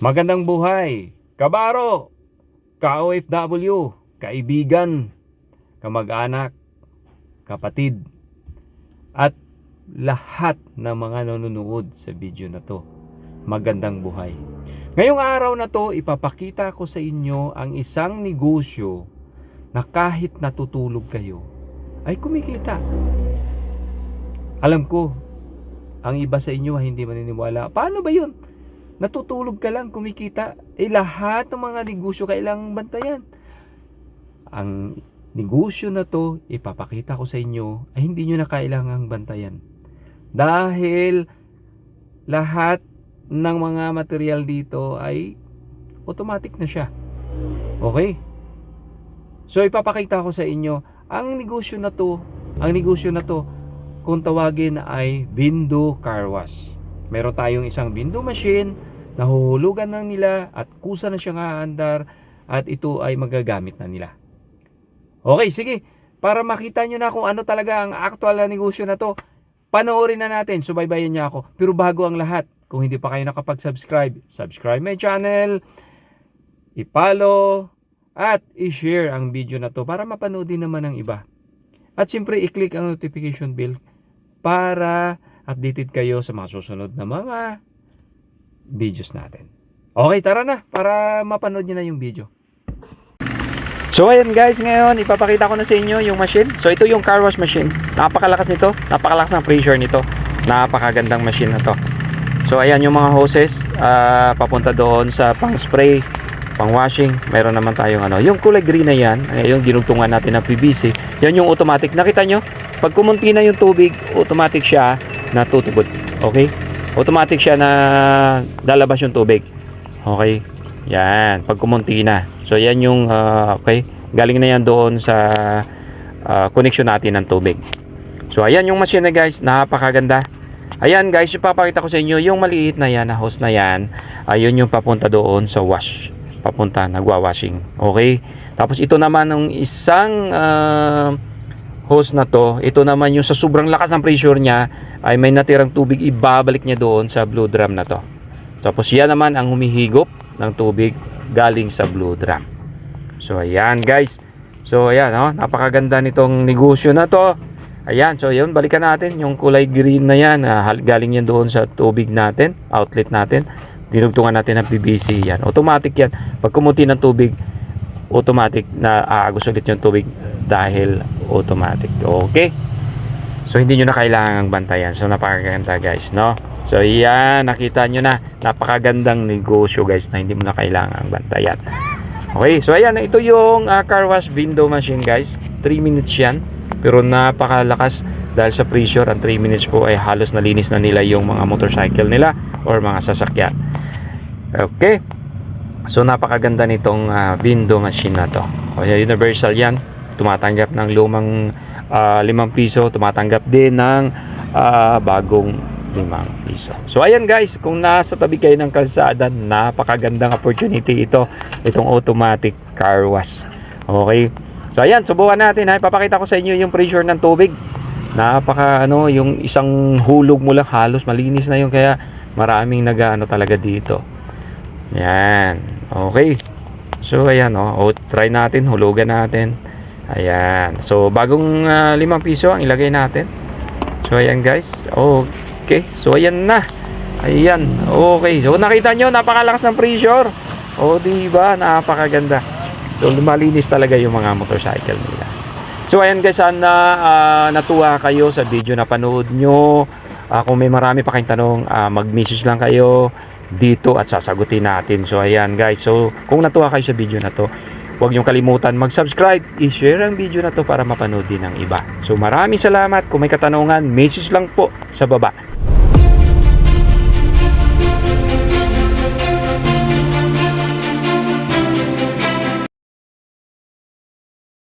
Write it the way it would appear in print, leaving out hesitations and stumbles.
Magandang buhay, kabaro, ka-OFW, kaibigan, kamag-anak, kapatid, at lahat ng mga nanonood sa video na to. Magandang buhay. Ngayong araw na to, ipapakita ko sa inyo ang isang negosyo na kahit natutulog kayo, ay kumikita. Alam ko, ang iba sa inyo ay hindi maniniwala. Paano ba yun? Natutulog ka lang, kumikita. Lahat ng mga negosyo kailangang bantayan. Ang negosyo na to, ipapakita ko sa inyo, ay hindi nyo na kailangang bantayan. Dahil lahat ng mga material dito ay automatic na siya. Okay? So ipapakita ko sa inyo, ang negosyo na to, kung tawagin ay Vindo Car Wash. Meron tayong isang Vindo machine, nahuhulugan na nila at kusa na siyang aandar at ito ay magagamit na nila. Okay, sige. Para makita nyo na kung ano talaga ang actual na negosyo na to, panoorin na natin, subaybayan niya ako. Pero bago ang lahat, kung hindi pa kayo nakapag-subscribe, subscribe my channel, i-follow, at i-share ang video na to para mapanood din naman ng iba. At siyempre, i-click ang notification bell para updated kayo sa mga susunod na mga videos natin. Okay, tara na para mapanood nyo na yung video. So ayan guys, ngayon ipapakita ko na sa inyo yung machine. So ito yung car wash machine. Napakalakas nito, napakalakas ng pressure nito. Napakagandang machine na to. So ayan yung mga hoses, papunta doon sa pang spray, pang washing. Meron naman tayong yung kulay green na yan, yung dinugtungan natin ng PVC. Yan yung automatic. Nakita nyo? Pag kumunti na yung tubig, automatic siya natutubod. Okay? Automatic siya na lalabas yung tubig. Okay? Yan. Pag kumunti na. So, yan yung, okay? Galing na yan doon sa connection natin ng tubig. So, ayan yung machine na guys. Napakaganda. Ayan guys, ipapakita ko sa inyo yung maliit na yan, na hose na yan. Ayun yung papunta doon sa wash. Papunta, nagwa-washing. Okay? Tapos, ito naman ng isang hose na to, ito naman yung sa sobrang lakas ng pressure niya ay may natirang tubig, ibabalik niya doon sa blue drum na to. Tapos yan naman ang humihigop ng tubig galing sa blue drum. So ayan guys, so ayan napakaganda nitong negosyo na to. Ayan, so yun, balikan natin yung kulay green na yan, galing yan doon sa tubig natin, outlet natin, dinugtungan natin ng PVC. Yan, automatic yan. Pag kumunti ng tubig, automatic na aagos ulit yung tubig dahil automatic. Okay? So hindi nyo na kailangang bantayan. So napakaganda guys, no? So yan, nakita nyo na, napakagandang negosyo guys na hindi mo na kailangang bantayan. Okay, so ayan, ito yung car wash window machine guys. 3 minutes yan, pero napakalakas dahil sa pressure. Ang 3 minutes po ay halos nalinis na nila yung mga motorcycle nila or mga sasakyan. Okay, so napakaganda nitong window machine na to. Okay, universal yan. Tumatanggap ng lumang 5 piso, tumatanggap din ng bagong 5 piso. So ayan guys, kung nasa tabi kayo ng kalsada, napakagandang opportunity ito, itong automatic car wash. Okay, so ayan, subukan natin. Ipapakita ko sa inyo yung pressure ng tubig. Napaka yung isang hulog mo lang halos malinis na yun, kaya maraming talaga dito. Yan, okay. So ayan, try natin, hulugan natin. Ayan. So, bagong 5 piso ang ilagay natin. So, ayan guys. Okay. So, ayan na. Ayan. Okay. So, nakita nyo, napakalakas ng pressure. Diba? Napakaganda. So, malinis talaga yung mga motorcycle nila. So, ayan guys. Sana natuwa kayo sa video na panood nyo. Kung may marami pa kayong tanong, mag-message lang kayo dito at sasagutin natin. So, ayan guys. So, kung natuwa kayo sa video na to, huwag niyong kalimutan mag-subscribe, i-share ang video na to para mapanood din ng iba. So maraming salamat. Kung may katanungan, message lang po sa baba.